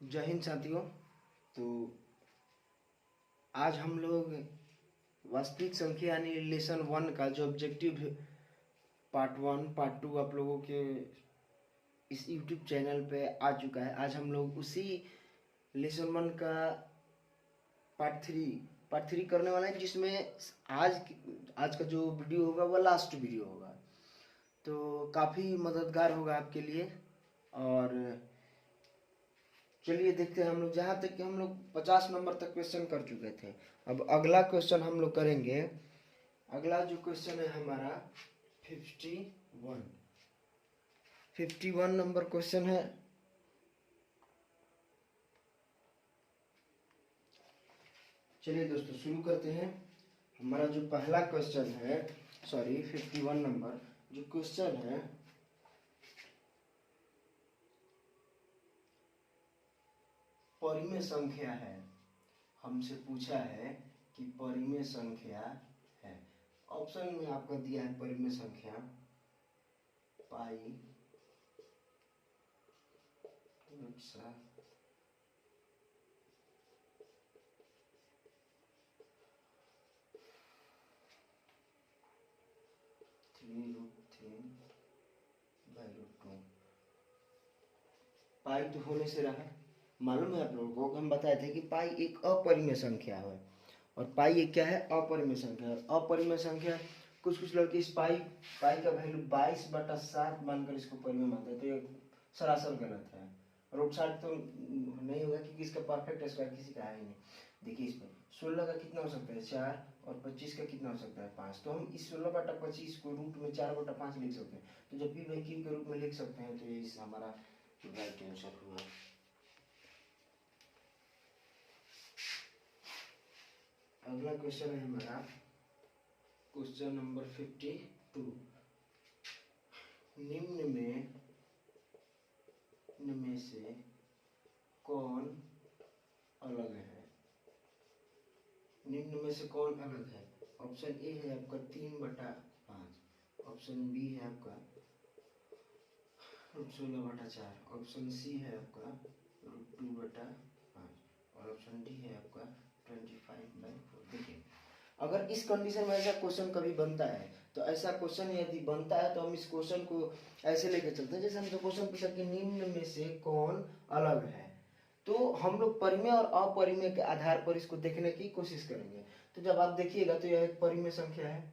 जय हिंद साथियों। तो आज हम लोग वास्तविक संख्या यानी लेसन 1 का जो ऑब्जेक्टिव पार्ट 1 पार्ट 2 आप लोगों के इस यूट्यूब चैनल पे आ चुका है। आज हम लोग उसी लेसन 1 का पार्ट थ्री करने वाले हैं, जिसमें आज का जो वीडियो होगा वह लास्ट वीडियो होगा। तो काफ़ी मददगार होगा आपके लिए। और चलिए देखते हैं हम लोग, जहाँ तक कि हम लोग 50 नंबर तक क्वेश्चन कर चुके थे। अब अगला क्वेश्चन हम लोग करेंगे। अगला जो क्वेश्चन है हमारा 51 नंबर क्वेश्चन है। चलिए दोस्तों शुरू करते हैं। हमारा जो पहला क्वेश्चन है 51 नंबर जो क्वेश्चन है, परिमेय संख्या है। हमसे पूछा है कि परिमेय संख्या है। ऑप्शन में आपका दिया है परिमेय संख्या पाई, √3 √3/√2। पाई तो होने से रहा। मालूम है आप लोगों को, हम बताए थे कि पाई एक अपरिमेय संख्या है और पाई एक क्या है, अपरिमेय संख्या है। अपरिमेय संख्या कुछ लड़के इस पाई का वैल्यू 22/7 मानकर इसको परिमेय मानते हैं, तो ये सरासर गलत है। √60 तो नहीं होगा क्योंकि इसका परफेक्ट स्क्वायर किसी का है ही नहीं। देखिए इस पर 16 का कितना हो सकता है 4 और 25 का कितना हो सकता है 5। तो हम इस 16/25 को रूट में 4/5 लिख सकते हैं। तो जब p/q के रूप में लिख सकते हैं तो ये हमारा राइट आंसर हुआ। अगला क्वेश्चन है हमारा क्वेश्चन नंबर 52। निम्न में से कौन अलग है? निम्न में से कौन अलग है? ऑप्शन ए है आपका 3/5, ऑप्शन बी है आपका 16/4, ऑप्शन सी है आपका √2/5 और ऑप्शन डी है आपका 25/4। देखिए अगर इस कंडीशन में ऐसा क्वेश्चन कभी बनता है, तो ऐसा क्वेश्चन यदि बनता है तो हम इस क्वेश्चन को ऐसे लेके चलते हैं, जैसे हमसे क्वेश्चन पूछा कि निम्न में से कौन अलग है, तो हम लोग परिमेय और अपरिमेय के आधार पर इसको देखने की कोशिश करेंगे। तो जब आप देखिएगा तो यह एक परिमेय संख्या है।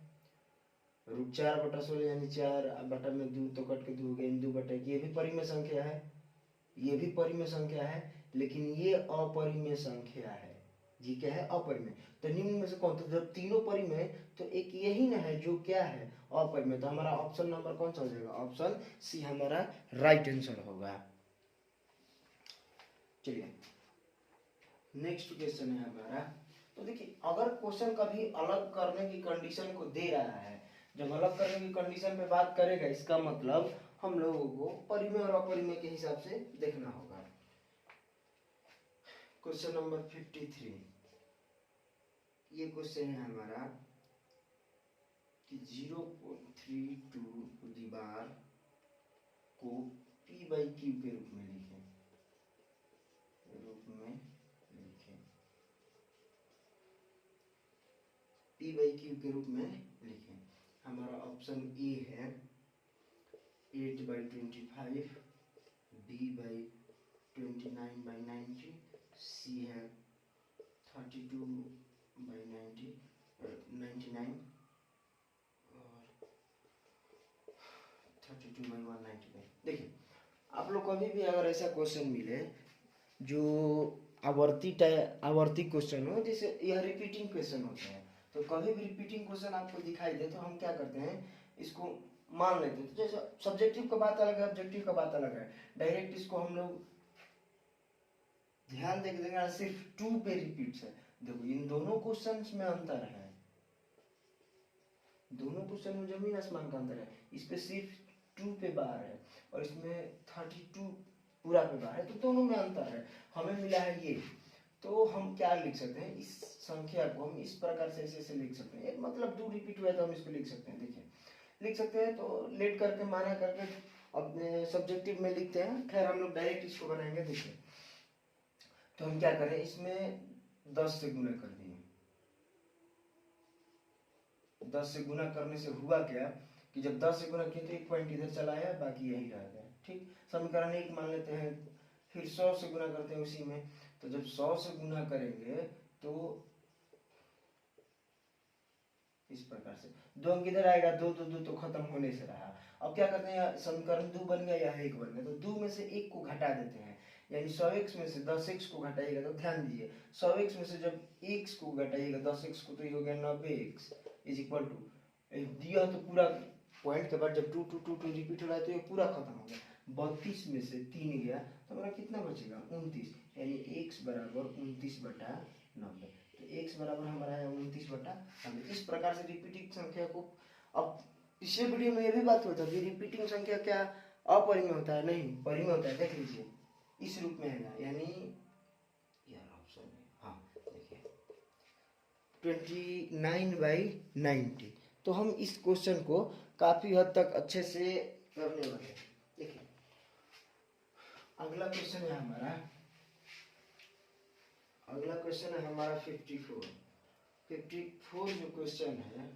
√4/16 यानी 4/2 तो कट के 2 हो गया, 2/1 ये भी परिमेय संख्या है, ये भी परिमेय संख्या है, लेकिन ये अपरिमेय संख्या है। जी क्या है? अपरिमेय। तो निम्न में से कौन? तो जब तीनों परिमेय तो एक यही ना है जो क्या है, अपरिमेय। तो हमारा ऑप्शन नंबर कौन सा हो जाएगा? ऑप्शन सी हमारा राइट आंसर होगा। चलिए नेक्स्ट क्वेश्चन है हमारा। तो देखिए अगर क्वेश्चन कभी अलग करने की कंडीशन को दे रहा है, जब अलग करने की कंडीशन पे बात करेगा, इसका मतलब हम लोगों को परिमेय और अपरिमेय के हिसाब से देखना होगा। क्वेश्चन नंबर 53 ये क्वेश्चन है हमारा कि 0.32 को p/q के रूप में लिखें। p/q के रूप में लिखें। हमारा ऑप्शन ए है 8/25, b/29/90, सी है 32/99 और 32/199। देखिए आप लोग कभी भी अगर ऐसा क्वेश्चन मिले जो आवर्ती क्वेश्चन हो, जैसे यह रिपीटिंग क्वेश्चन होता है, तो कभी भी रिपीटिंग क्वेश्चन आपको दिखाई दे तो हम क्या करते हैं, इसको मान लेते हैं। तो जैसे सब्जेक्टिव का बात अलग है, ऑब्जेक्टिव का बात अलग है। डायरेक्ट इसको हम लोग ध्यान देके देखेंगे, सिर्फ 2 पे रिपीट्स है। देखो इन दोनों क्वेश्चंस में अंतर है, दोनों क्वेश्चन में जमीन आसमान का अंतर है। इस पे सिर्फ 2 पे बार है और इसमें 32 पूरा पे बार है, तो दोनों में अंतर है। हमें मिला है ये, तो हम क्या लिख सकते हैं, इस संख्या को हम इस प्रकार से ऐसे लिख सकते हैं। मतलब 2 रिपीट हुआ तो हम इसको लिख सकते हैं। देखिए लिख सकते हैं, तो लेट करके माना करके अपने सब्जेक्टिव में लिखते हैं। खैर हम लोग डायरेक्ट इसको बनाएंगे। देखिए तो हम क्या करें, इसमें 10 से गुना कर दिए। 10 से गुना करने से हुआ क्या कि जब 10 से गुना किए तो एक पॉइंट इधर चला आया, बाकी यही रह गया। ठीक, समीकरण 1 मान लेते हैं, फिर 100 से गुना करते हैं उसी में। तो जब 100 से गुना करेंगे तो इस प्रकार से 2 अंक इधर आएगा, 2 2 2 तो खत्म होने से रहा। अब क्या करते हैं, समीकरण 2 बन गया या 1 बन गया, तो 2 में से 1 को घटा देते हैं, यानी 100x में से 10x को घटाइएगा। तो ध्यान दीजिए 100x में से जब x को घटाइएगा 10x को, तो ये हो गया 90x इज इक्वल टू दिया, तो पूरा पॉइंट के बाद जब 2 2 2 2 रिपीट हो रहा है तो ये पूरा खत्म हो गया। 32 में से 3 गया तो हमारा कितना बचेगा, 29, यानी x बराबर 29/90। तो x बराबर हमारा है 29/90। इस प्रकार से रिपीटिंग संख्या को, अब पिछले वीडियो में ये भी बात होता है रिपीटिंग संख्या क्या अपरिमेय होता है, नहीं परिमेय होता है। देख लीजिए इस रूप में है, यानी यार ऑप्शन में, हाँ देखिए 29/90। तो हम इस क्वेश्चन को काफी हद तक अच्छे से करने वाले हैं। देखिए अगला क्वेश्चन है हमारा, अगला क्वेश्चन है हमारा 54 जो क्वेश्चन है,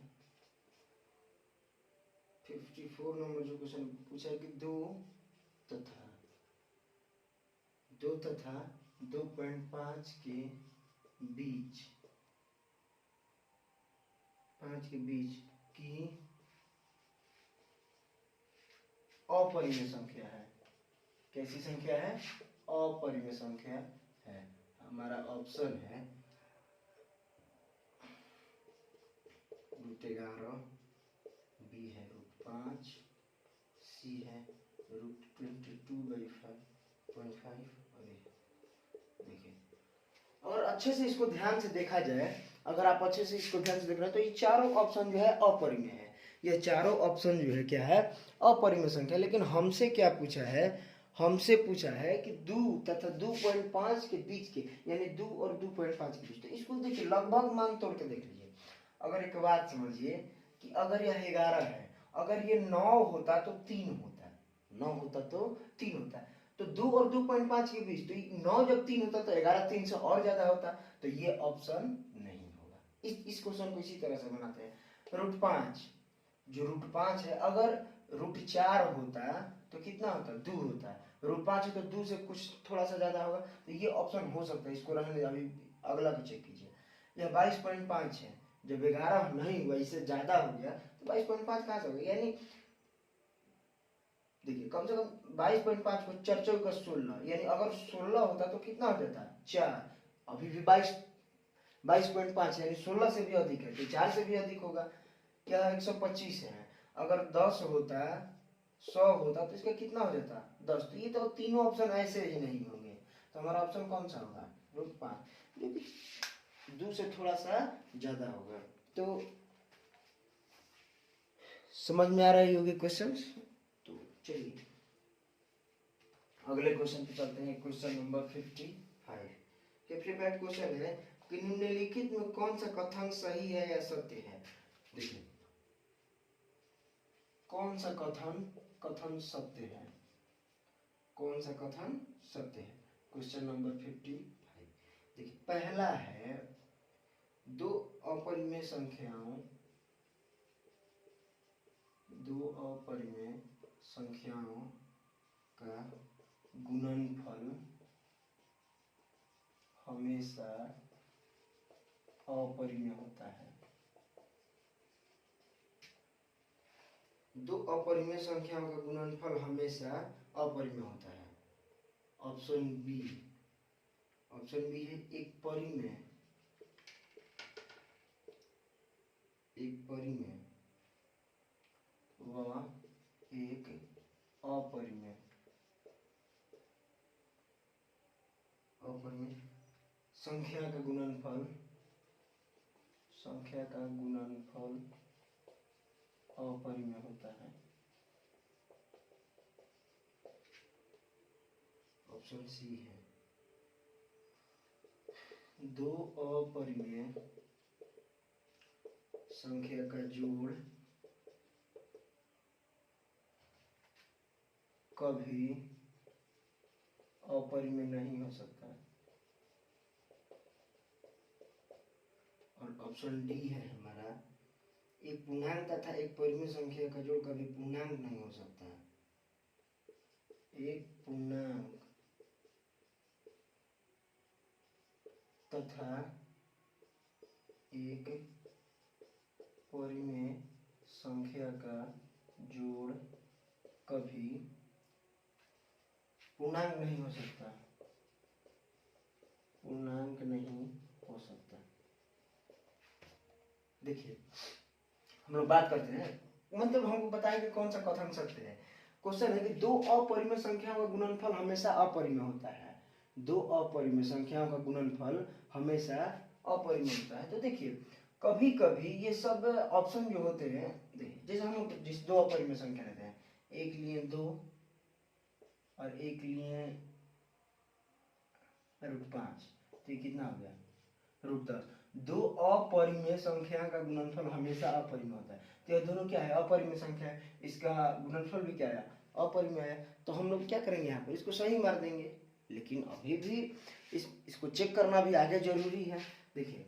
54 नंबर जो क्वेश्चन पूछा है कि 2 तथा 2.5 के बीच, 5 के बीच की अपरिमेय संख्या है। कैसी संख्या है, अपरिमेय संख्या है। हमारा ऑप्शन है √11, बी है √5, सी है √22/5.5। देखिए और अच्छे से इसको ध्यान से देखा जाए, अगर आप अच्छे से इसको ध्यान से देख रहे हैं तो ये चारों ऑप्शन जो है अपरिमेय है। ये चारों ऑप्शन जो है क्या है, अपरिमेय संख्या। लेकिन हमसे क्या पूछा है, हमसे पूछा है कि 2 तथा 2.5 के बीच के, यानी 2 और 2.5 के बीच। तो इसको देखिए लगभग मान तोड़ के देख लीजिए। अगर एक बात समझिए कि अगर यह 11 है, अगर ये 9 होता तो 3 होता, 9 होता तो 3 होता, तो 2 और 2.5 के बीच, तो 9 जब 3 होता तो 11 3 से और ज्यादा होता, तो ये ऑप्शन नहीं होगा। इस क्वेश्चन को इसी तरह से बनाते हैं। √5, जो √5 है, अगर √4 होता तो कितना होता, 2 होता। √5 है तो 2 से कुछ थोड़ा सा ज्यादा होगा, तो ये ऑप्शन हो सकता है। इसको रहने, अभी अगला भी चेक कीजिए। यह 22.5 है, जब 11 नहीं हुआ, इससे ज्यादा हो गया, तो 22.5 कहाँ से होगा, यानी देखिए कम से कम 22.5 को 4 4 का 16, यानी अगर 16 होता तो कितना हो जाता, 4। अभी भी 22.5 यानी 16 से भी अधिक है, तो 4 से भी अधिक होगा। क्या 125 है, अगर 10 होता 100 होता तो इसका कितना हो जाता, 10। तो ये तो तीनों ऑप्शन ऐसे ही नहीं होंगे, तो हमारा ऑप्शन कौन सा होगा, √5, जो कि 2 से थोड़ा सा ज्यादा होगा। तो समझ में आ रही होगी क्वेश्चन। तो चलिए अगले क्वेश्चन पे चलते हैं। क्वेश्चन नंबर 55 क्वेश्चन है कि निम्नलिखित में कौन सा कथन सही है या सत्य है। देखिए कौन सा कथन सत्य है, कौन सा कथन सत्य है। क्वेश्चन नंबर 55, देखिए पहला है, 2 अपरिमेय संख्याओं का गुणनफल हमेशा अपरिमेय होता है। 2 अपरिमेय संख्याओं का गुणनफल हमेशा अपरिमेय होता है। ऑप्शन बी है एक परिमेय व एक अपरिमेय संख्या का गुणनफल अपरिमेय होता है। ऑप्शन सी है 2 अपरिमेय संख्या का जोड़ कभी अपरिमेय नहीं हो सकता। ऑप्शन डी है हमारा। एक पूर्णांक तथा एक परिमेय संख्या का जोड़ कभी पूर्णांक नहीं हो सकता। एक पूर्णांक तथा एक परिमेय संख्या का जोड़ कभी पूर्णांक नहीं हो सकता। पूर्णांक नहीं हो सकता। देखिए हम लोग बात करते हैं, मतलब हमको बताएं कि कौन सा कथन सत्य है। क्वेश्चन है कि दो अपरिमेय संख्याओं का गुणनफल हमेशा अपरिमेय होता है। दो अपरिमेय संख्याओं का गुणनफल हमेशा अपरिमेय होता है। तो देखिए कभी कभी ये सब ऑप्शन जो होते हैं, देखिए जैसे हम लोग जिस दो अपरिमेय संख्या लेते हैं, एक लिए 2 और एक लिए √5, तो ये कितना हो गया √10। दो अपरिमेय संख्या का गुणनफल हमेशा अपरिमेय होता है। तो ये दोनों क्या है, अपरिमेय संख्या है, इसका गुणनफल भी क्या है, अपरिमेय है। तो हम लोग क्या करेंगे यहाँ पर, इसको सही मार देंगे। लेकिन अभी भी इसको चेक करना भी आगे जरूरी है। देखिए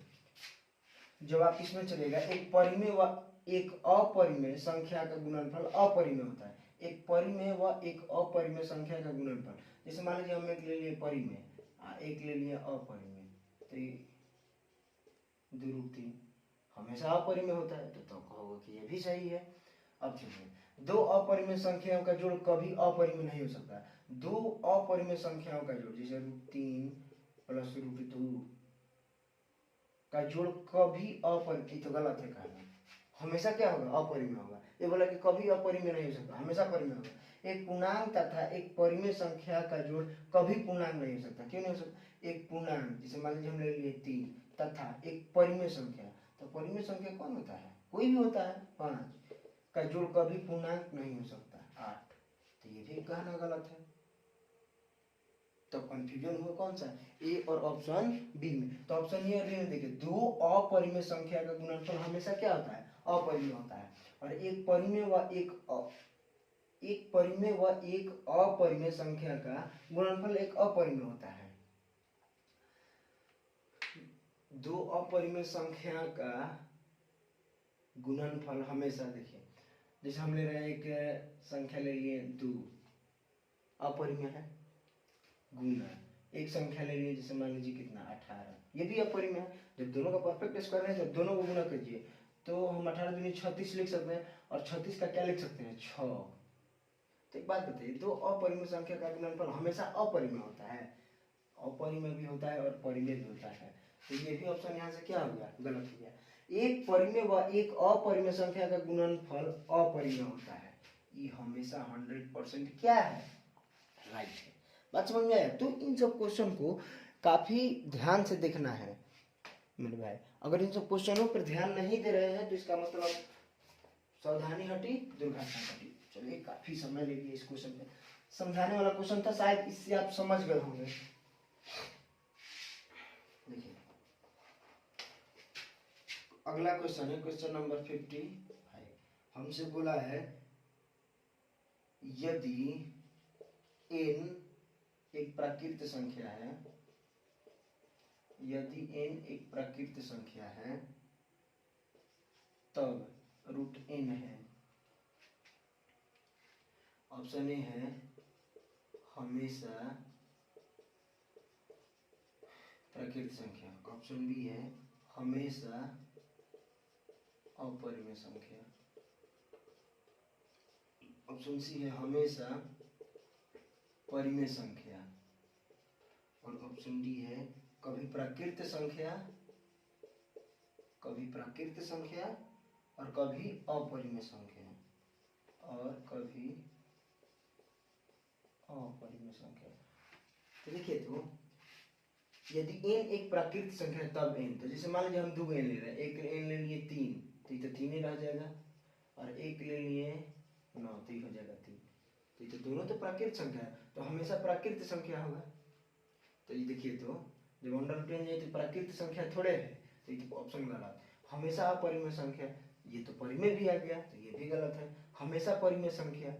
जब आप इसमें चलेगा, एक परिमेय व एक अपरिमेय संख्या का गुणनफल अपरिमेय होता है। एक परिमेय व एक अपरिमेय संख्या का गुणनफल, जैसे मान लीजिए हम एक ले लिए परिमेय, एक ले लिए अपरिमेय, तो 2√3 हमेशा अपरिमेय होता है। तो कहोगे कि ये भी सही है। अब सुनिए, दो अपरिमेय संख्याओं का जोड़ कभी अपरिमेय नहीं हो सकता। दो अपरिमेय संख्याओं का जोड़, जैसे √3 प्लस √2 का जोड़ कभी अपरिमेय, तो गलत है कहना। हमेशा क्या होगा, अपरिमेय होगा। ये बोला कि कभी अपरिमेय नहीं हो सकता, हमेशा परिमेय होगा। एक पूर्णांक तथा एक परिमेय संख्या का जोड़ कभी पूर्णांक नहीं हो सकता। क्यों नहीं हो सकता, एक पूर्णांक जैसे मान लीजिए हम ले लिए 3 तथा एक परिमेय संख्या, तो परिमेय संख्या कौन होता है, कोई भी होता है, 5 का जोड़ कभी पूर्णांक नहीं हो सकता, 8। तो ये भी कहना गलत है। तो कंफ्यूजन हुआ कौन सा, ए और ऑप्शन बी में। तो ऑप्शन ए और बी में देखिए, दो अपरिमेय संख्या का गुणनफल हमेशा क्या होता है, अपरिमेय होता है। और एक परिमेय व एक अपरिमेय संख्या का गुणनफल एक अपरिमेय होता है। दो अपरिमेय संख्या का गुणनफल हमेशा, देखिए जैसे हम ले रहे हैं, एक संख्या ले लिए 2, अपरिमेय है, गुना एक संख्या ले लिए, जैसे मान लीजिए कितना 18, ये भी अपरिमेय है। जब दोनों का परफेक्ट स्क्वायर है, जब दोनों को गुना कीजिए तो हम 18 दूनी 36 लिख सकते हैं, और 36 का क्या लिख सकते हैं, 6। तो एक बात बताइए, दो अपरिमेय संख्या का गुणनफल हमेशा अपरिमेय होता है। अपरिमेय भी होता है और परिमेय भी होता है। तो ये भी ऑप्शन यहाँ से क्या हो गया, गलत हो गया। एक परिमेय व एक अपरिमेय संख्या का गुणनफल अपरिमेय होता है। ये हमेशा 100% क्या है, राइट है। बात समझ में आया। तो इन सब क्वेश्चन को काफी ध्यान से देखना है मेरे भाई। अगर इन सब क्वेश्चनों पर ध्यान नहीं दे रहे हैं तो इसका मतलब सावधानी हटी दुर्घटना घटी। चलिए काफी समय ले लिया इस क्वेश्चन पे, समझाने वाला क्वेश्चन था, शायद इससे आप समझ गए होंगे। देखिए अगला क्वेश्चन है क्वेश्चन नंबर 55। हमसे बोला है यदि n एक प्राकृत संख्या है, यदि n एक प्राकृत संख्या है तब √n है। ऑप्शन ए है हमेशा प्राकृत संख्या, ऑप्शन बी है हमेशा अपरिमेय संख्या, ऑप्शन सी है हमेशा परिमेय संख्या, और ऑप्शन डी है कभी प्राकृत संख्या, कभी प्राकृत संख्या और कभी अपरिमेय संख्या, और कभी अपरिमेय संख्या। तो देखिए, तो यदि n एक प्राकृत संख्या है तब n, तो जैसे मान लीजिए हम 2 n ले रहे हैं, एक n ले लिए 3, तो ये तो 3 ही रह जाएगा, और एक ले लिए 9, तो ये हो जाएगा 3। तो ये तो दोनों तो प्राकृत संख्या है, तो हमेशा प्राकृत संख्या होगा। तो ये देखिए, तो जब √n जाए तो प्राकृत संख्या थोड़े है, तो ये तो ऑप्शन गलत। हमेशा अपरिमेय संख्या, ये तो परिमेय भी आ गया, तो ये भी गलत है। हमेशा परिमेय संख्या,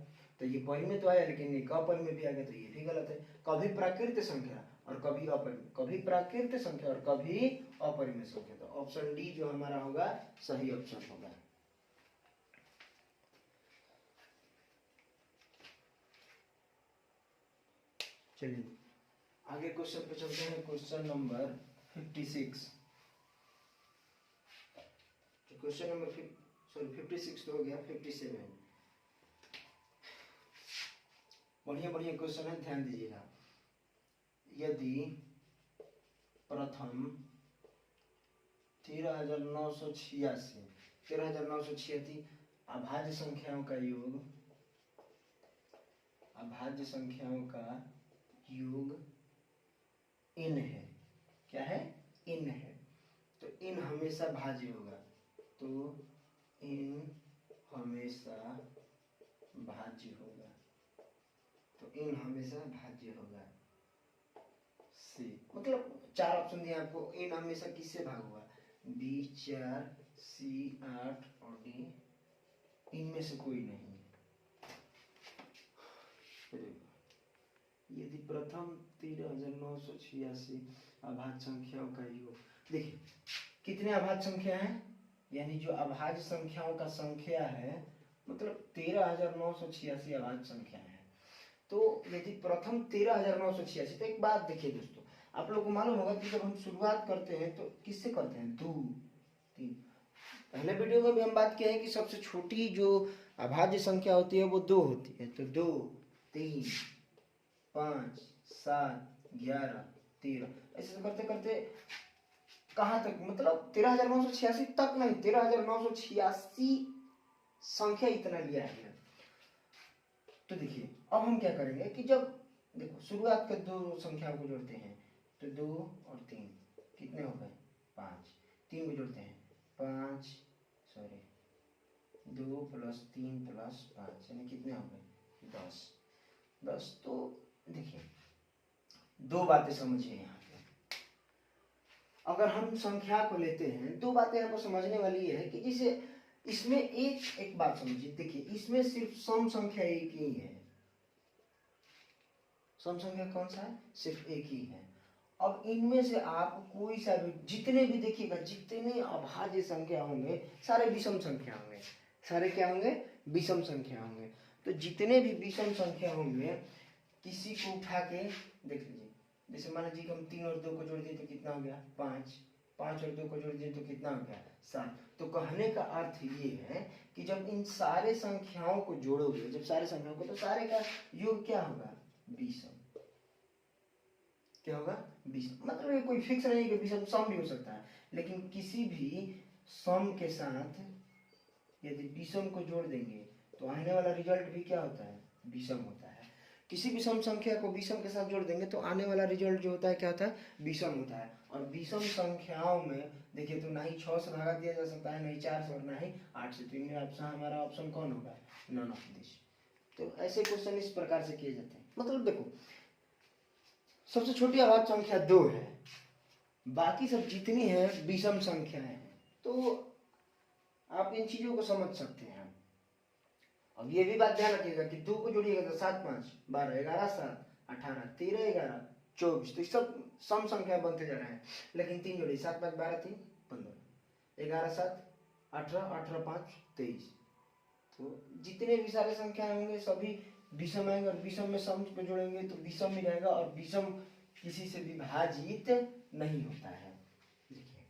तो ये परिमेय तो आया, लेकिन एक अपरिमेय भी आ गया, तो ये भी गलत है। कभी प्राकृत संख्या, और कभी अपरिमेय, कभी प्राकृत संख्या और कभी अपरिमेय संख्या। तो ऑप्शन डी जो हमारा होगा सही ऑप्शन होगा। चलिए आगे क्वेश्चन पे चलते हैं। Question number 56। क्वेश्चन नंबर 56 तो हो गया। 57 बढ़िया बढ़िया क्वेश्चन है, ध्यान दीजिएगा। यदि प्रथम 13,986 अभाज्य संख्याओं का योग, अभाज्य संख्याओं का योग इन है। क्या है? इन है। तो इन हमेशा भाज्य होगा। तो इन हमेशा भाज्य होगा। तो इन हमेशा भाज्य होगा। सी मतलब 4 ऑप्शन दिए आपको। इन हमेशा किससे भाग होगा? बी 4, सी 8 और डी इनमें से कोई नहीं। यदि प्रथम 13,986 अभाज्य संख्याओं का योग, देखिए कितने अभाज्य संख्या हैं, यानी जो अभाज्य संख्याओं का संख्या है मतलब 13,986 अभाज्य संख्या है। तो यदि प्रथम 13,986, तो एक बात देखिए दोस्तों, आप लोग को मालूम होगा कि जब हम शुरुआत करते हैं तो किससे करते हैं? 2 3। पहले वीडियो में भी हम बात किए हैं कि सबसे छोटी जो अभाज्य संख्या होती है वो 2 होती है। तो 2 3 5 7 11 13, ऐसे करते करते कहाँ तक, मतलब 13,986 तक नहीं, 13,986 संख्या इतना लिया है। तो देखिए अब हम क्या करेंगे कि जब देखो शुरुआत के 2 संख्याओं को जोड़ते हैं तो 2 और 3 कितने हो गए? 5। 3 को जोड़ते हैं 5 सॉरी 2 + 3 + 5 यानी कितने हो गए? 10। तो देखिए 2 बातें समझिए यहाँ पे। अगर हम संख्या को लेते हैं, 2 बातें यहाँ पर समझने वाली ये है कि जैसे इसमें एक बात समझिए। देखिए इसमें सिर्फ सम संख्या एक ही है। सम संख्या कौन सा है? सिर्फ एक ही है। अब इनमें से आप कोई सा भी, जितने भी देखिएगा, जितने अभाज्य संख्या होंगे सारे विषम संख्या होंगे। सारे क्या होंगे? विषम संख्या होंगे। तो जितने भी विषम संख्या होंगे किसी को उठा के देख लीजिए। जैसे मान लीजिए हम 3 और 2 को जोड़ दिए तो कितना हो गया? 5। 5 और 2 को जोड़ दिए तो कितना हो गया? 7। तो कहने का अर्थ ये है कि जब इन सारे संख्याओं को जोड़ोगे, जब सारे संख्याओं को, तो सारे का योग क्या होगा? विषम। क्या होगा? विषम। मतलब ये कोई फिक्स नहीं है कि विषम सम भी हो सकता है, लेकिन किसी भी सम के साथ यदि विषम को जोड़ देंगे तो आने वाला रिजल्ट भी क्या होता है? विषम होता है। किसी विषम संख्या को विषम के साथ जोड़ देंगे तो आने वाला रिजल्ट जो होता है क्या होता है? विषम होता है। और विषम संख्याओं में देखिए तो ना ही 6 से भागा दिया जा सकता है, ना ही 4 से और ना ही 8 से। तो इनमें ऑप्शन हमारा ऑप्शन कौन होगा? None of this. तो ऐसे क्वेश्चन इस प्रकार से किए जाते हैं। मतलब देखो सबसे छोटी अभाज्य संख्या 2 है, बाकी सब जितनी है विषम संख्याएं हैं। तो आप इन चीजों को समझ सकते हैं। अब ये भी बात ध्यान रखिएगा कि 2 को जोड़िएगा तो 7 5 12 11 7 18 13 11 24, तो सब सम संख्या बनते जा रहे हैं। लेकिन 3 जोड़िए 7 5 12 3 15 11 7 18 18 5 23। तो जितने भी सारे संख्या होंगे सभी विषम आएंगे, और विषम में सम को जोड़ेंगे तो विषम ही रहेगा, और विषम किसी से विभाजित नहीं होता है। देखिए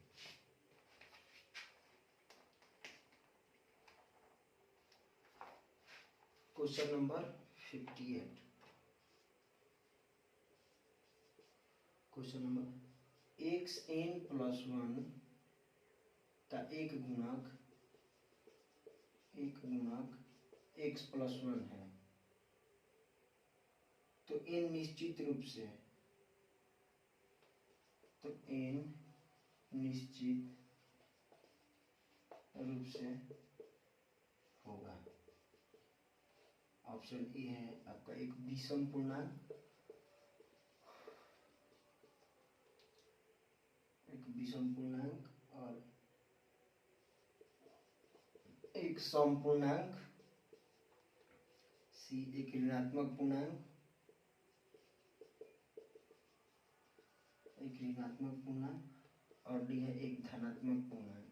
question number 58। Question number xn+1 का एक गुणक x+1 है। तो n निश्चित रूप से, तो n निश्चित रूप से होगा। ऑप्शन ए है आपका एक विषम पूर्णांक, और एक सम पूर्णांक, सी एक ऋणात्मक पूर्णांक, एक ऋणात्मक पूर्णांक और डी है एक धनात्मक पूर्णांक।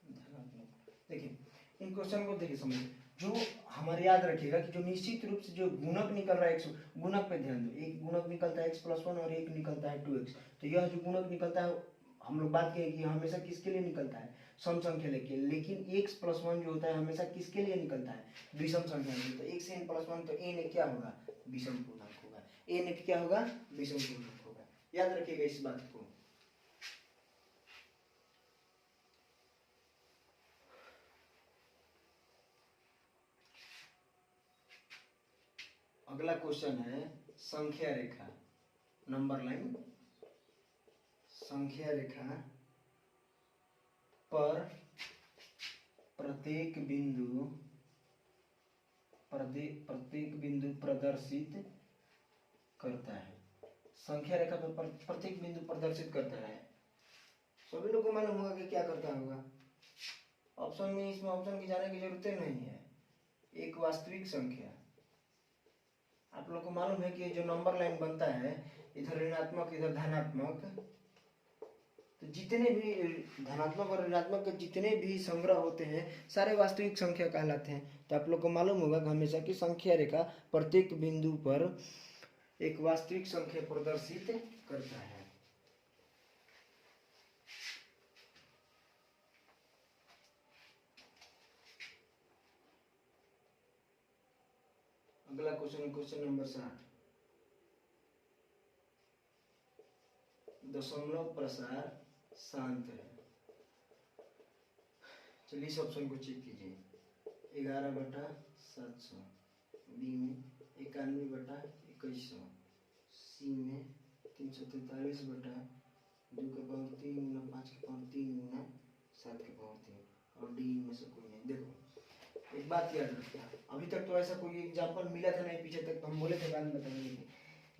धनात्मक, देखिए इन क्वेश्चन को देखिए समझिए, जो हमारे याद रखिएगा कि जो निश्चित रूप से जो गुणक निकल रहा है x, गुणक पे ध्यान दो, एक गुणक निकलता है x+1 और एक निकलता है 2x। तो यह जो गुणक निकलता है हम लोग बात किए कि हमेशा किसके लिए निकलता है, सम संख्या लेके, लेकिन x+1 जो होता है हमेशा किसके लिए निकलता है, विषम संख्या के लिए। तो x n + 1 तो n क्या होगा, विषम पूर्णांक होगा, n क्या होगा, विषम पूर्णांक होगा। याद रखिएगा इस बात को। अगला क्वेश्चन है संख्या रेखा, नंबर लाइन, संख्या रेखा पर प्रत्येक बिंदु प्रदर्शित करता है। संख्या रेखा पर प्रत्येक बिंदु प्रदर्शित करता है। सभी लोगों को मालूम होगा कि क्या करता होगा। ऑप्शन में, इसमें ऑप्शन की जाने की जरूरत नहीं है। एक वास्तविक संख्या, आप लोग को मालूम है कि जो नंबर लाइन बनता है, इधर ऋणात्मक इधर धनात्मक, तो जितने भी धनात्मक और ऋणात्मक के जितने भी संग्रह होते हैं सारे वास्तविक संख्या कहलाते हैं। तो आप लोग को मालूम होगा हमेशा कि संख्या रेखा प्रत्येक बिंदु पर एक वास्तविक संख्या प्रदर्शित करता है। अगला क्वेश्चन, क्वेश्चन नंबर 60, दशमलव प्रसार शांत है। चलिए इस ऑप्शन को चेक कीजिए। 11/700, बी में 91/2100, सी में 343/2^3 × 5^3 × 7^3 और डी में से कोई नहीं। देखो एक बात याद रखना, अभी तक तो ऐसा कोई एग्जांपल मिला था नहीं, पीछे तक तो हम बोले थे, बाद में बताएंगे।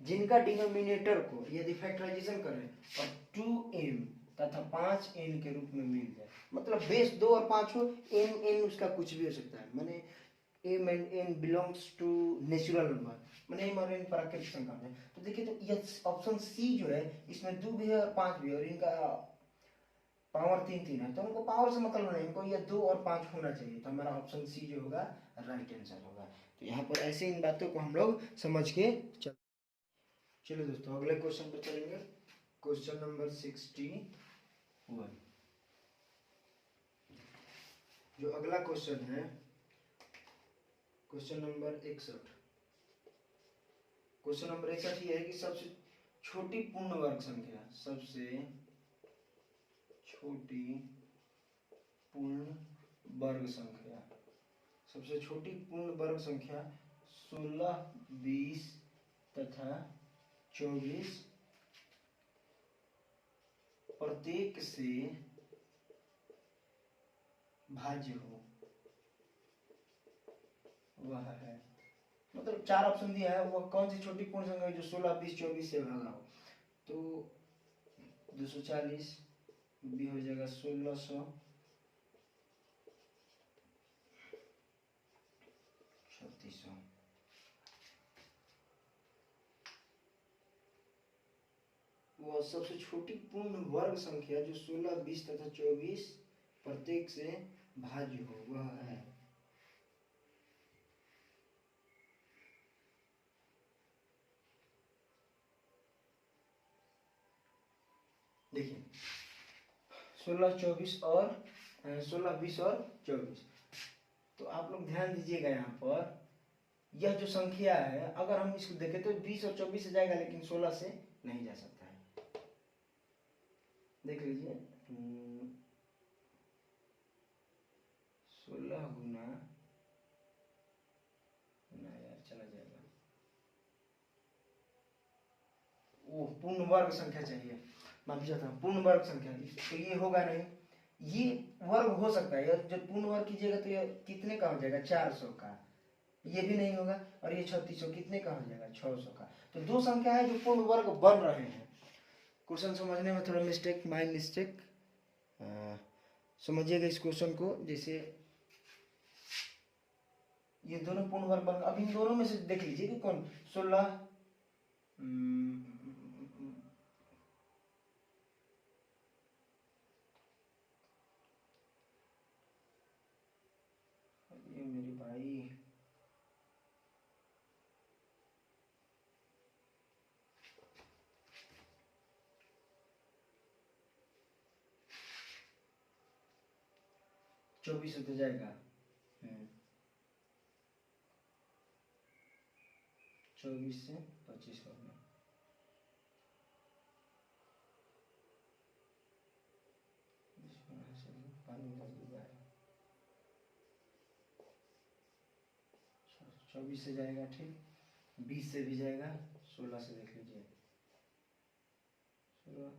जिनका डिनोमिनेटर को यदि फैक्टराइजेशन करें और 2m तथा 5n के रूप में मिल जाए, मतलब बेस 2 और 5 हो, n उसका कुछ भी हो सकता है, माने m and n belongs to natural number, माने m और n प्राकृतिक संख्या है। तो देखिए तो ये ऑप्शन सी जो है इसमें 2 भी है और 5 भी है और इनका पावर 3 है, तो उनको पावर से मतलब नहीं, इनको ये 2 और 5 होना चाहिए। तो हमारा ऑप्शन सी जो होगा राइट आंसर होगा। तो यहाँ पर ऐसे इन बातों को हम लोग समझ के चलो दोस्तों अगले क्वेश्चन पर चलेंगे। क्वेश्चन नंबर 61, जो अगला क्वेश्चन है क्वेश्चन नंबर 61। क्वेश्चन नंबर 61 ये है कि सबसे छोटी पूर्ण वर्ग संख्या, सबसे छोटी पूर्ण वर्ग संख्या, सबसे छोटी पूर्ण वर्ग संख्या 16, 20 तथा 24 प्रत्येक से भाज्य हो, वह है। मतलब 4 ऑप्शन दिया है, वह कौन सी छोटी पूर्ण संख्या है जो 16, 20, 24 से भागा हो। तो 240 भी हो जाएगा, 1600, 3600। वह सबसे छोटी पूर्ण वर्ग संख्या जो 16, 20 तथा 24 प्रत्येक से भाज्य हो, वह है। देखिए 16, 24 और 16, 20 और 24। तो आप लोग ध्यान दीजिएगा, यहाँ पर यह जो संख्या है अगर हम इसको देखें तो 20 और 24 से जाएगा, लेकिन 16 से नहीं जा सकता है। देख लीजिए 16 गुना ना यार चला जाएगा, वो पूर्ण वर्ग संख्या चाहिए, माफ चाहता हूँ, पूर्ण वर्ग संख्या, तो ये होगा नहीं। ये वर्ग हो सकता है, जब पूर्ण वर्ग कीजिएगा तो ये कितने का हो जाएगा, 400 का, ये भी नहीं होगा। और ये 3600 कितने का हो जाएगा, 600 का। तो दो संख्या है जो पूर्ण वर्ग बन रहे हैं। क्वेश्चन समझने में थोड़ा मिस्टेक, माइंड मिस्टेक, समझिएगा इस क्वेश्चन को। जैसे ये दोनों पूर्ण वर्ग बन, अब इन दोनों में से देख लीजिए कि कौन 16, 24 होते जाएगा। 24 से 25 करना। चौबीस से जाएगा, ठीक। 20 से भी जाएगा, 16 से देख लीजिए, 16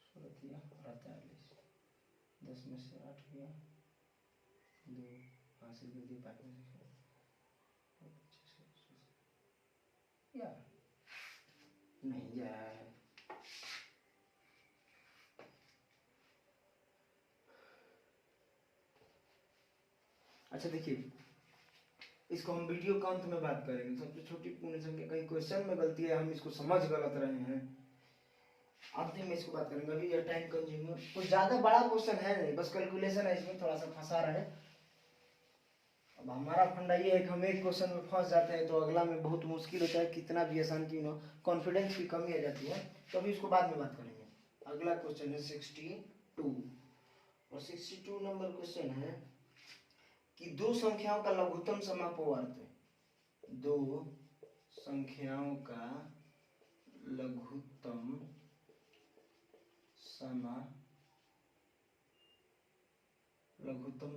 16 48, 10 में से 8 गया, 2 हासिल कर दिए, 5 में से यार नहीं जा रहा है। अच्छा देखिए, इसको हम वीडियो के अंत में बात करेंगे। सबसे छोटी पूर्ण संख्या, कहीं क्वेश्चन में गलती है, हम इसको समझ गलत रहे हैं, अंतिम में इसको बात करेंगे। अभी ये टाइम कंज्यूमर कुछ ज्यादा बड़ा क्वेश्चन है नहीं, बस कैलकुलेशन है, इसमें थोड़ा सा फंसा रहे। अब हमारा फंडा ये है कि हम एक क्वेश्चन में फंस जाते हैं तो अगला में बहुत मुश्किल होता है, कितना भी आसान क्यों ना, कॉन्फिडेंस की कमी आ जाती है। तो अभी इसको बाद में बात करेंगे। अगला क्वेश्चन है 62, और 62 नंबर क्वेश्चन है कि दो संख्याओं का लघुत्तम समापवर्त, दो संख्याओं का लघुत्तम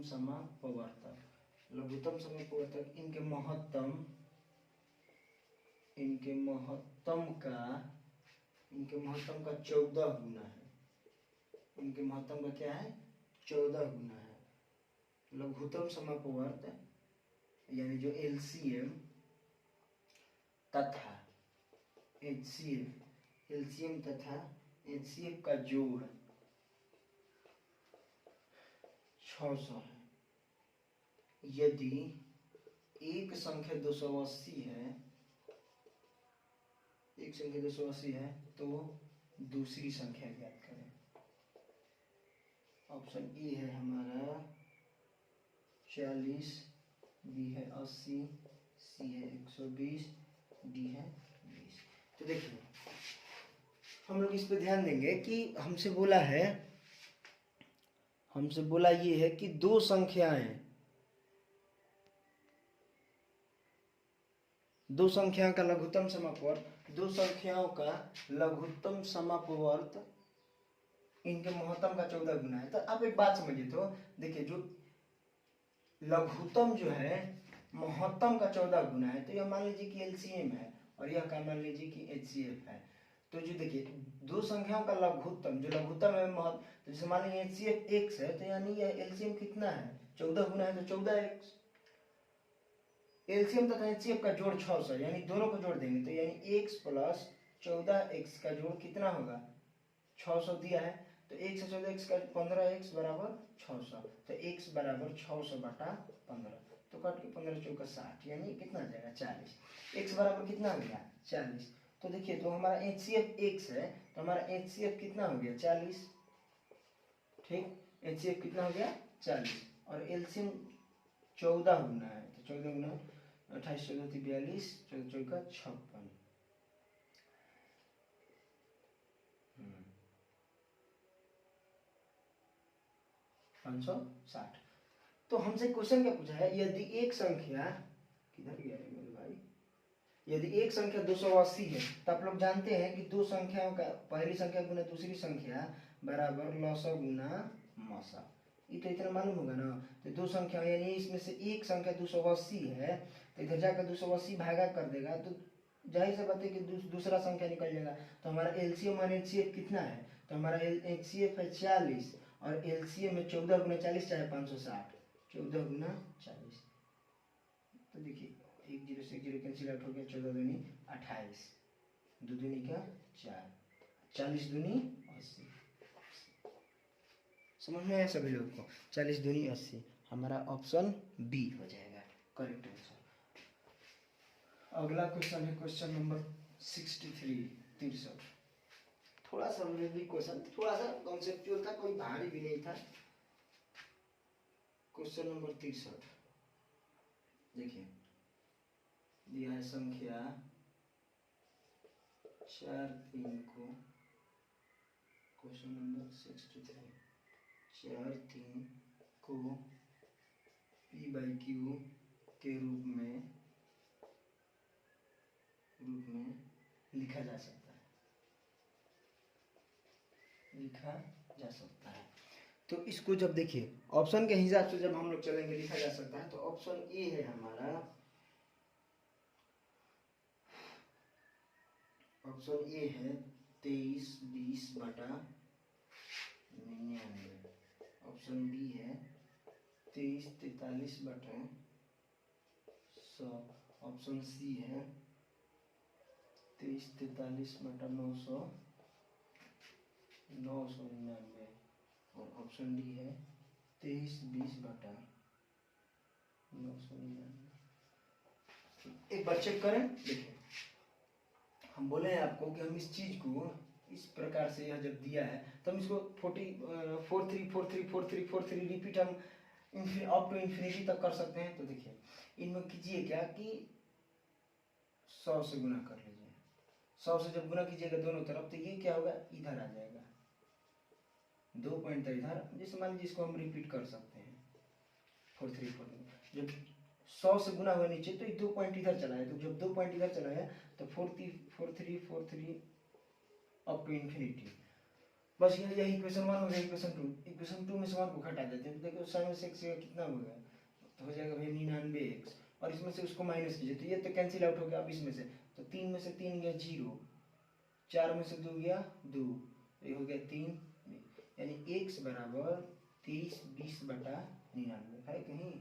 समापवर्तक, लघुत्तम समापवर्तक, इनके महत्तम का 14 गुना है। इनके महत्तम का क्या है? 14 गुना है। लघुत्तम समापवर्त यानी जो एलसीएम तथा एचसीएफ, एलसीएम तथा एचसीएफ का जोड़ 600 है। यदि एक संख्या 280 है, एक संख्या 280 है तो दूसरी संख्या ज्ञात करें। ऑप्शन ए है हमारा 40, बी है 80, सी है 120, डी है 20। तो देखिए हम लोग इस पे ध्यान देंगे कि हमसे बोला ये है कि दो संख्याएं, दो संख्याओं का लघुत्तम समापवर्त, दो संख्याओं का लघुत्तम समापवर्त इनके महत्तम का 14 गुना है। तो आप एक बात समझिए, तो देखिए जो लघुत्तम जो है महत्तम का 14 गुना है, तो यह मान लीजिए कि एलसीएम है और यह क्या मान लीजिए कि एचसीएफ है। तो जो देखिए दो संख्याओं का लघुत्तम, जो लघुत्तम है महत्तम, तो जैसे मान लीजिए एचसीएफ x है, तो यानी यह एलसीएम कितना है? 14 गुना है, तो 14x। एलसीएम तथा एचसीएफ का जोड़ 600, यानी दोनों को जोड़ देंगे तो यानी x प्लस 14x का जोड़ कितना होगा? 600 दिया है, तो 1 से 14x का 15x बराबर 600, तो x बराबर 600 बटा 15, तो कट के 15 चौका 60, यानी कितना आ जाएगा? 40। x बराबर कितना हो गया? 40। तो देखिए तो हमारा एचसीएफ x है, तो हमारा एचसीएफ कितना हो गया? 40, ठीक। एचसीएफ कितना हो गया? 40, और एलसीएम 14 गुना है, तो 14 गुना 28, 14 42, 14 चौका 56, 560। तो हमसे क्वेश्चन क्या पूछा है? यदि एक संख्या, किधर गया है मेरे भाई, यदि एक संख्या 280 है, तो आप लोग जानते हैं कि दो संख्याओं का पहली संख्या गुना दूसरी संख्या बराबर लसा गुना मसा, ये तो इतना मालूम होगा ना। तो दो संख्या यानी इसमें से एक संख्या 280 है, तो इधर जाकर 280 भागा कर देगा, तो जाहिर सी बात है कि दूसरा संख्या निकल जाएगा। तो हमारा एलसीएम और एचसीएफ कितना है? तो हमारा एचसीएफ है 40 और एलसीएम है 14 गुना 40 चाहे 560, 14 गुना 40। तो देखिए 1 0 से 1 0 कैंसिल आउट हो गया, 14 दूनी 28, 2 दूनी का 4, 40 दूनी 80। समझ में आया सभी लोगों को? 40 दूनी 80, हमारा ऑप्शन बी हो जाएगा करेक्ट आंसर। अगला क्वेश्चन है क्वेश्चन नंबर 63। थोड़ा सा भी क्वेश्चन थोड़ा सा कॉन्सेप्चुअल था, कोई भारी भी नहीं था। क्वेश्चन नंबर 63 देखिए, दिया है संख्या 4 3 को, क्वेश्चन नंबर 63 4/3 को P/Q के रूप में लिखा जा सकता है। तो इसको जब देखिए ऑप्शन के हिसाब से जब हम लोग चलेंगे लिखा जा सकता है, तो ऑप्शन ए है हमारा, ऑप्शन ए है 23/20/99। ऑप्शन बी है 23/43/100। ऑप्शन सी है 23/43/999। और ऑप्शन डी है 23/20/999। एक बार चेक करें, देखिए हम बोले हैं आपको कि हम इस चीज को इस प्रकार से यह जब दिया है तो हम इसको 43 रिपीट हम अप टू इन्फिनिटी तक कर सकते हैं। तो देखिए इनमें कीजिए क्या कि 100 से गुना कर लीजिए। 100 से जब गुना कीजिएगा दोनों तरफ, तो ये क्या होगा, इधर आ जाएगा, 2 पॉइंट इधर, जैसे मान लीजिए इसको हम रिपीट कर सकते हैं 43 जब 100 से गुना हुआ नीचे तो 2 पॉइंट इधर चला है, तो जब 2 पॉइंट इधर चला है तो 43 अप टू इन्फिनिटी। बस यही इक्वेशन 1 हो गया। इक्वेशन 2 में से 1 को घटा देते हैं, तो देखो sin x कितना हो गया, तो हो जाएगा भाई 99x, और इसमें से उसको माइनस कीजिए तो ये तो कैंसिल आउट हो गया। अब इसमें से तो 3 में से 3 गया 0, 4 में से 2 गया 2, ये हो गया 3, यानी x बराबर 23/20/99 है कहीं।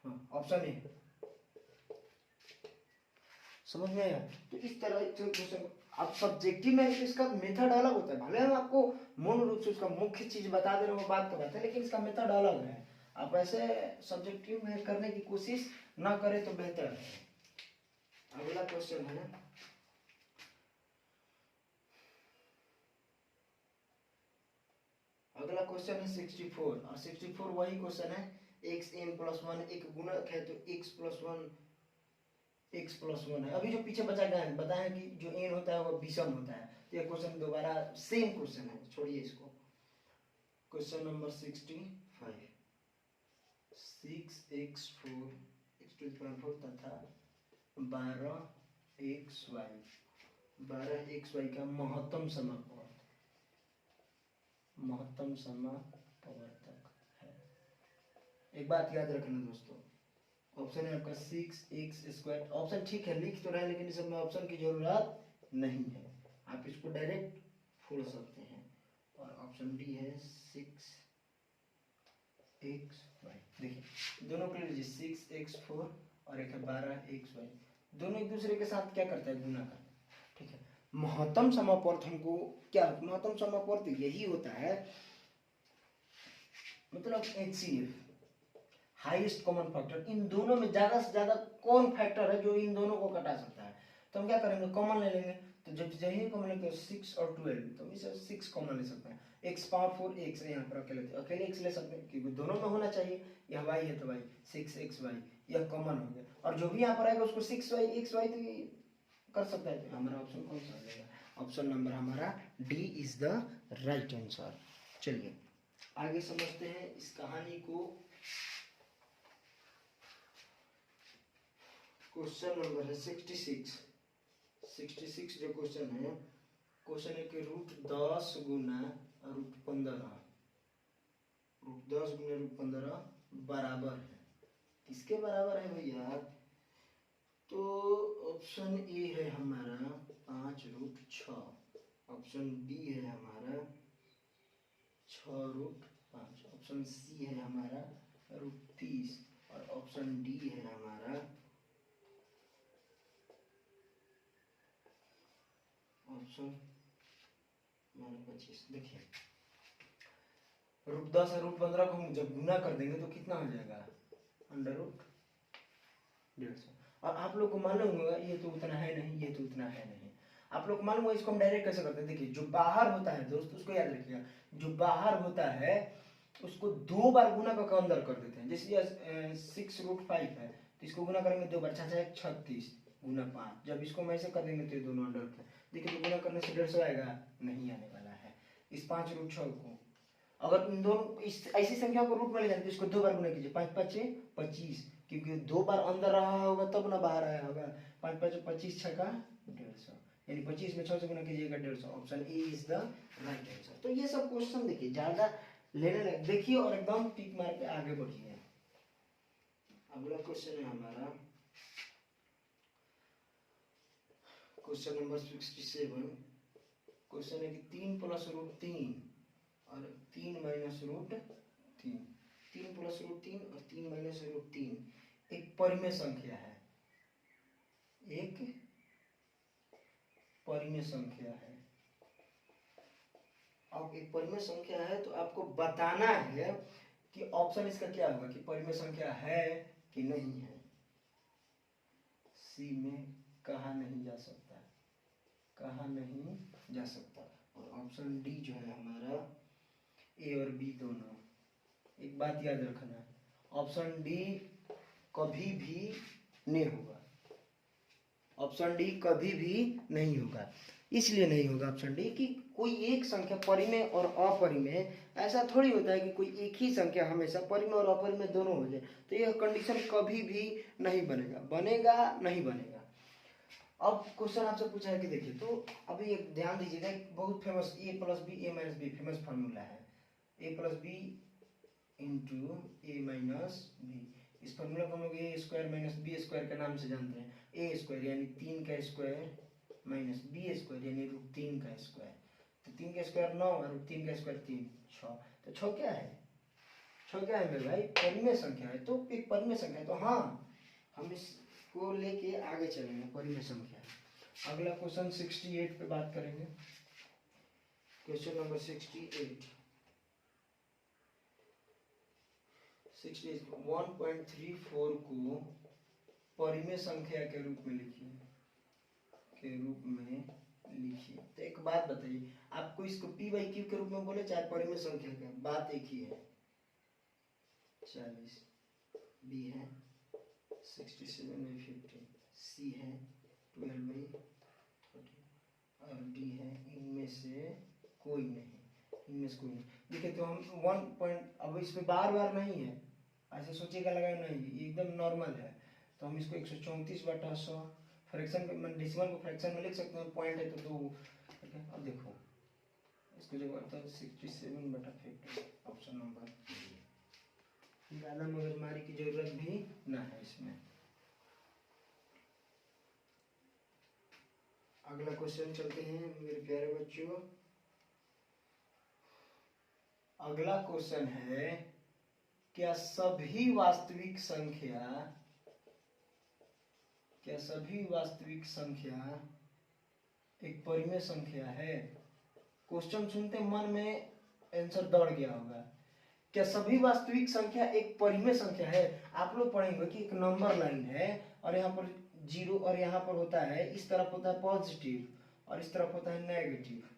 हाँ ऑप्शन ए, समझ में आया। तो इस तरह से क्वेश्चन, अब सब्जेक्टिव में इसका मेथड अलग होता है। भले हम आपको मूल रूप से उसका मुख्य चीज बता दे रहे हो, बात तो बात है, लेकिन इसका मेथड अलग है। आप ऐसे सब्जेक्टिव में करने की कोशिश ना करें तो बेहतर है। अगला क्वेश्चन है, अगला क्वेश्चन है 64, और 64 वही क्वेश्चन है xn+1 एक गुणक है, तो x+1 है। अभी जो पीछे बचा गया है बताएं कि जो n होता है वो विषम होता है। तो ये क्वेश्चन दोबारा सेम क्वेश्चन है, छोड़िए इसको। क्वेश्चन नंबर 65, 6x4 x⁴ तथा 12xy का महत्तम समापवर्तक है। एक बात याद रखना दोस्तों, ऑप्शन है आपका 6x²। ऑप्शन ठीक है लिख तो रहे हैं, लेकिन इस में ऑप्शन की जरूरत नहीं है, आप इसको डायरेक्ट फोड़ सकते हैं। और ऑप्शन डी है 6xy। देखिए दोनों को लीजिए, 6x4 और एक है 12xy, दोनों एक दूसरे के साथ क्या करता है, गुना करता है। ठीक है, महत्तम समापवर्त हमको क्या, महत्तम समापवर्त यही होता है, मतलब HCF, हाईएस्ट कॉमन फैक्टर। इन दोनों में ज्यादा से ज्यादा कौन फैक्टर है जो इन दोनों को घटा सकता है। तो हम क्या करेंगे, कॉमन ले लेंगे। तो जब यही कॉमन लेंगे 6 और 12, तो इसे 6 कॉमन ले सकते हैं। x⁴ x यहाँ पर अकेले x ले सकते हैं, क्योंकि दोनों में होना चाहिए। यह y है तो y 6xy, यह कॉमन हो गया। और जो भी यहाँ पर आएगा उसको 6xy तो कर सकता है। तो हमारा ऑप्शन कौन सा रहेगा, ऑप्शन नंबर हमारा D is the right answer. चलिए आगे समझते हैं इस कहानी को। क्वेश्चन नंबर है 66 जो क्वेश्चन है, क्वेश्चन है कि √10 गुना √15 बराबर है, किसके बराबर है भैया। तो ऑप्शन ए है हमारा 5√6, ऑप्शन बी है हमारा 6√5, ऑप्शन सी है हमारा √30, और ऑप्शन डी है हमारा ऑप्शन 25। देखिए √10 और √15 को हम जब गुना कर देंगे तो कितना हो जाएगा, √150। और आप लोग को मालूम होगा ये तो उतना है नहीं, ये तो उतना है नहीं। आप लोग मालूम होगा इसको हम डायरेक्ट कैसे करते हैं। देखिए जो बाहर होता है दोस्त, उसको याद रखिएगा, जो बाहर होता है उसको 2 बार गुना करके अंदर कर देते हैं। जैसे 6√5 है तो इसको गुना करेंगे 2 बार, 36 गुना 5। जब इसको हम ऐसे कर देंगे तो ये दोनों अंडर। देखिए तो गुना करने से 150 आएगा, नहीं आने वाला है। इस 5√6 को। अगर तुम दोनों इस ऐसी संख्या को रूट में ले जाते तो इसको 2 बार गुना कीजिए, 5 5 25, क्योंकि 2 बार अंदर रहा होगा तब ना बाहर आया होगा। 5 5 25 6 का 150, यानी 25 में 6 से गुना कीजिएगा 150। Option A is the right answer. तो ये सब क्वेश्चन देखिए ज्यादा लेने लगे देखिए और एकदम टिक मार के आगे बढ़िए। अगला क्वेश्चन है हमारा क्वेश्चन नंबर 67। क्वेश्चन है कि 3 + √3 और 3 - √3, 3 + √3 और 3 - √3 एक परिमेय संख्या है, एक परिमेय संख्या है। अब एक परिमेय संख्या है तो आपको बताना है कि ऑप्शन इसका क्या होगा, कि परिमेय संख्या है कि नहीं है। सी में कहा नहीं जा सकता, कहा नहीं जा सकता। और ऑप्शन डी जो है हमारा ए और बी दोनों। एक बात याद रखना, ऑप्शन डी कभी भी नहीं होगा, ऑप्शन डी कभी भी नहीं होगा। इसलिए नहीं होगा ऑप्शन डी कि कोई एक संख्या परिमेय और अपरिमेय, ऐसा थोड़ी होता है कि कोई एक ही संख्या हमेशा परिमेय और अपरिमेय दोनों हो जाए। तो यह कंडीशन कभी भी नहीं बनेगा, बनेगा नहीं बनेगा। अब क्वेश्चन आपसे पूछा है कि देखिए, तो अभी एक ध्यान दीजिएगा, एक बहुत famous a + b a - b famous formula है, a + b × a - b। इस फार्मूला को हम लोग a² - b² के नाम से जानते हैं। a² यानी 3 का स्क्वायर माइनस b² यानी √3 का स्क्वायर। तो 3 का स्क्वायर 9 और √3 का स्क्वायर 3, 6। तो 6 क्या है, 6 क्या है मेरे भाई, परिमेय संख्या है। तो एक परिमेय संख्या है, तो हाँ हम इसको लेके आगे चलेंगे, परिमेय संख्या। अगला क्वेश्चन 68 पे बात करेंगे। क्वेश्चन नंबर 68, 1.34 को परिमेय संख्या के रूप में लिखिए, के रूप में लिखिए। तो एक बात बताइए, आपको इसको p/q के रूप में बोले चाहे परिमेय संख्या का, बात एक ही है। 40 b है, 67/50, c है 12/40 और d है इनमें से कोई नहीं, इनमें से कोई नहीं। देखिए तो हम 1 पॉइंट, अब इस पे बार बार नहीं है, ऐसे सोचिएगा लगाए नहीं, एकदम नॉर्मल है। तो हम इसको 134/100 फ्रैक्शन में, डेसिमल को फ्रैक्शन में लिख सकते हैं, पॉइंट है तो 2। अब देखो इसको जो करता है 67/50, ऑप्शन नंबर। ज़्यादा मगजमारी की जरूरत भी ना है इसमें। अगला क्वेश्चन चलते हैं मेरे प्यारे बच्चों। अगला क्वेश्चन है, क्या सभी वास्तविक संख्या, क्या सभी वास्तविक संख्या एक परिमेय संख्या है। क्वेश्चन सुनते मन में आंसर दौड़ गया होगा। क्या सभी वास्तविक संख्या एक परिमेय संख्या है। आप लोग पढ़ेंगे कि एक नंबर लाइन है और यहाँ पर 0 और यहाँ पर होता है, इस तरफ होता है पॉजिटिव और इस तरफ होता है नेगेटिव।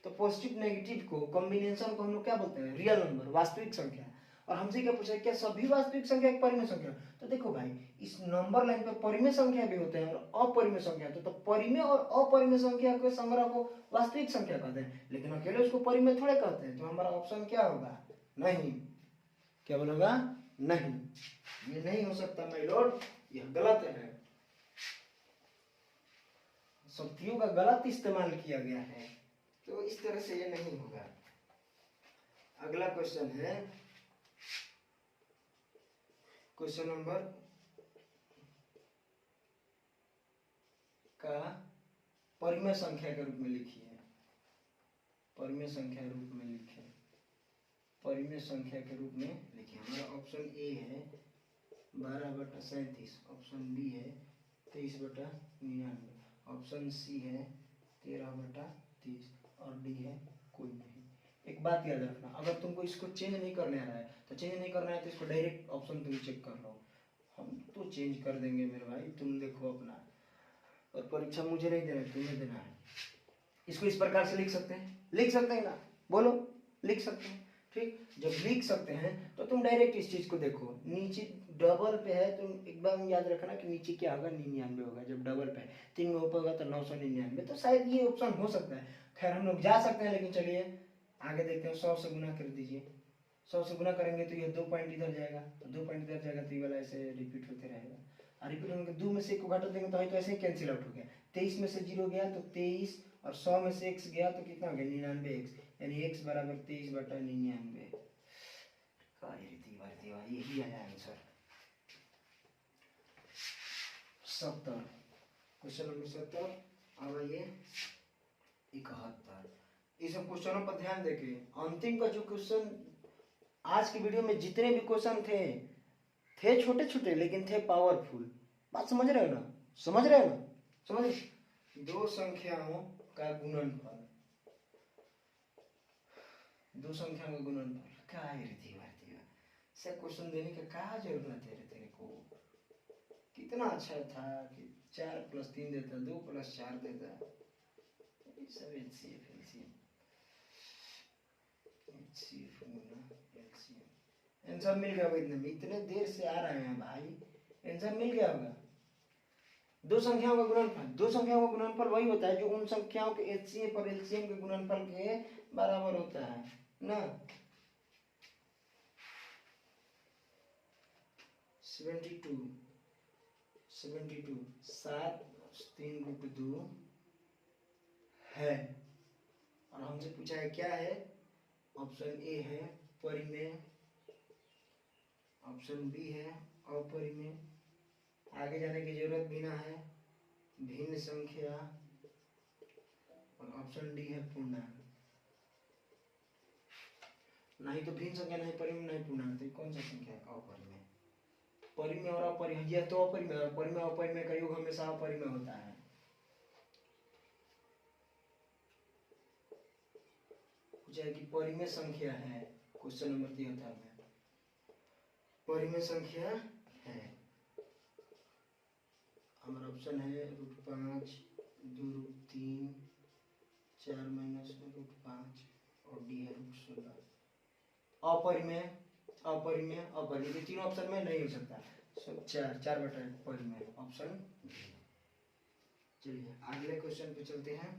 तो पॉजिटिव नेगेटिव को कॉम्बिनेशन को हम लोग क्या बोलते हैं, रियल नंबर, वास्तविक संख्या। और हमसे क्या पूछा है, क्या सभी वास्तविक संख्या एक परिमेय संख्या। तो देखो भाई, इस नंबर लाइन पर परिमेय संख्या भी होते हैं और अपरिमेय संख्या। तो परिमेय और अपरिमेय संख्या के संग्रह को वास्तविक संख्या कहते हैं, लेकिन अकेले उसको परिमेय थोड़े कहते हैं। तो हमारा ऑप्शन क्या होगा, नहीं। क्या बोलेगा, नहीं, ये नहीं हो सकता माय लॉर्ड, यह गलत है। शक्तियों का गलत इस्तेमाल किया गया है, तो इस तरह से ये नहीं होगा। अगला क्वेश्चन है क्वेश्चन नंबर का परिमेय संख्या के रूप में लिखिए, परिमेय संख्या रूप में लिखे, परिमेय संख्या के रूप में लिखिए। हमारा ऑप्शन ए है 12/37, ऑप्शन बी है 23/99, ऑप्शन सी है 13/30 और डी है कोई नहीं। एक बात याद रखना, अगर तुमको इसको चेंज नहीं करने आ रहा है तो चेंज नहीं करना है तो इसको डायरेक्ट ऑप्शन तुम चेक कर लो। हम तो चेंज कर देंगे मेरे भाई, तुम देखो अपना। और परीक्षा मुझे नहीं देना, तुम्हें देना है। इसको इस प्रकार से लिख सकते हैं, लिख सकते हैं ना, बोलो, लिख सकते हैं। ठीक, जब लिख सकते हैं तो तुम डायरेक्ट इस चीज को देखो, नीचे डबल पे है तो एकदम याद रखना कि नीचे क्या होगा, 99 होगा। जब डबल पे है 3 में ऊपर होगा तो 999, तो शायद ये ऑप्शन हो सकता है। खैर हम लोग जा सकते हैं, लेकिन चलिए आगे देखते हैं, 100 से गुना कर दीजिए। 100 से गुना करेंगे तो ये 2 पॉइंट इधर जाएगा, तो 2 पॉइंट इधर जाएगा, तो ये वाला ऐसे रिपीट होते रहेगा। और रिपीट होने के 2 में से 1 को घटा देंगे तो ऐसे ही कैंसिल आउट हो गया। 23 में से 0 गया तो 23, और 100 में से x गया तो कितना हो गया 99x, यानी x बराबर 23/99। यही आया आंसर 70। Question number 70। अब आइए 71। इस क्वेश्चनों पर ध्यान देके अंतिम का जो क्वेश्चन, आज की वीडियो में जितने भी क्वेश्चन थे छोटे छोटे लेकिन थे पावरफुल। बात समझ रहे हो ना? समझ रहे हो ना? समझ। दो संख्याओं का गुणनफल, दो संख्याओं का गुणनफल क्या है रीति भारती से क्वेश्चन देने का क्या जरूरत है तेरे को? कितना अच्छा था कि 4 + 3 देता, 2 + 4 देता। सब आंसर मिल गया होगा। इतने देर से आ रहे हैं भाई, आंसर मिल गया होगा। दो संख्याओं का गुणनफल, दो संख्याओं का गुणनफल वही होता है जो उन संख्याओं के एचसीएफ और एलसीएम के गुणनफल के बराबर होता है ना। 72 7 3√2 है, और हमसे पूछा है क्या है? ऑप्शन ए है परिमेय, ऑप्शन बी है अपरिमेय, आगे जाने की जरूरत भी ना है, भिन्न संख्या, और ऑप्शन डी है पूर्णांक। नहीं तो भिन्न संख्या, नहीं परिमेय, नहीं पूर्णांक, तो कौन सा संख्या है? अपरिमेय। परिमेय और अपरिमेय, यह तो अपरिमेय, और परिमेय अपरिमेय का योग हमेशा अपरिमेय होता है। पूछा है कि परिमेय संख्या है, क्वेश्चन नंबर 73 में परिमेय संख्या है। हमारा ऑप्शन है √5, 2√3, 4 - √5, और डी है √16। अपरिमेय अपरिमेय अपरिमेय, ये तीनों ऑप्शन में नहीं हो सकता। 4/8 परिमेय, ऑप्शन। चलिए अगले क्वेश्चन पे चलते हैं।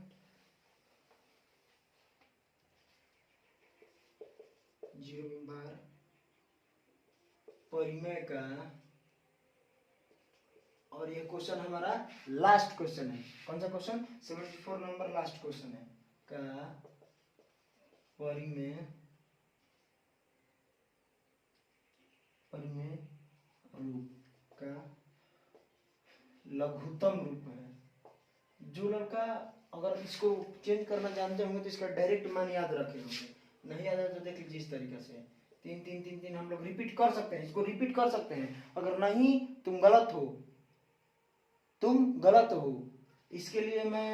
0 बार परिमेय का, और ये क्वेश्चन हमारा लास्ट क्वेश्चन है। कौन सा क्वेश्चन? 74 नंबर लास्ट क्वेश्चन है का परिमेय रूप का लघुत्तम रूप है। जो लड़का अगर इसको चेंज करना जानते होंगे तो इसका डायरेक्ट मान याद रखे होंगे, नहीं याद है तो देख लीजिए इस तरीके से 3 3 3 3 हम लोग रिपीट कर सकते हैं, इसको रिपीट कर सकते हैं। अगर नहीं तुम गलत हो, तुम गलत हो। इसके लिए मैं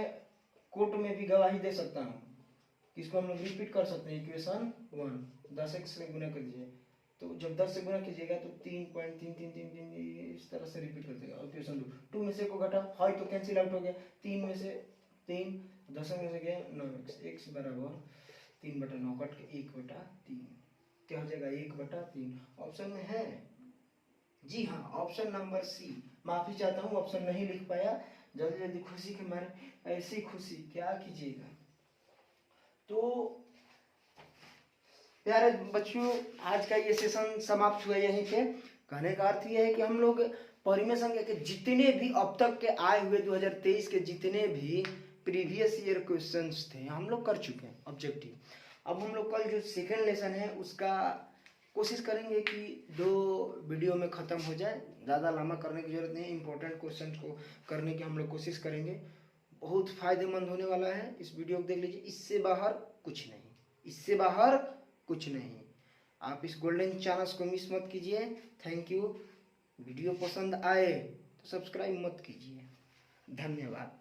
कोर्ट में भी गवाही दे सकता हूँ। इसको हम लोग रिपीट कर सकते हैं। इक्वेशन 1 10x से गुना कर दीजिए, तो जब 10 से गुना कीजिएगा तो 3.333 इस तरह से रिपीट कर देगा। इक्वेशन 2 में से को घटा है तो कैंसिल आउट हो गया। 3 में से 3, 10 में से गया 9x, x बराबर 3/9 कट के 1/3, क्या हो जाएगा 1/3। ऑप्शन में है जी हाँ, ऑप्शन नंबर सी। माफी चाहता हूँ ऑप्शन नहीं लिख पाया, जल्दी जल्दी खुशी के मारे, ऐसी खुशी क्या कीजिएगा। तो प्यारे बच्चों, आज का ये सेशन समाप्त हुआ यहीं पे। कहने का अर्थ ये है कि हम लोग परिमेय संख्या के जितने भी अब तक के आए हुए 2023 के जितने भी प्रीवियस ईयर क्वेश्चंस थे हम लोग कर चुके हैं ऑब्जेक्टिव। अब हम लोग कल जो सेकेंड लेसन है उसका कोशिश करेंगे कि 2 वीडियो में ख़त्म हो जाए, ज़्यादा लंबा करने की जरूरत नहीं है। इंपॉर्टेंट क्वेश्चन को करने की हम लोग कोशिश करेंगे, बहुत फायदेमंद होने वाला है। इस वीडियो को देख लीजिए, इससे बाहर कुछ नहीं, इससे बाहर कुछ नहीं। आप इस गोल्डन चांस को मिस मत कीजिए। Thank you. वीडियो पसंद आए तो सब्सक्राइब मत कीजिए। धन्यवाद।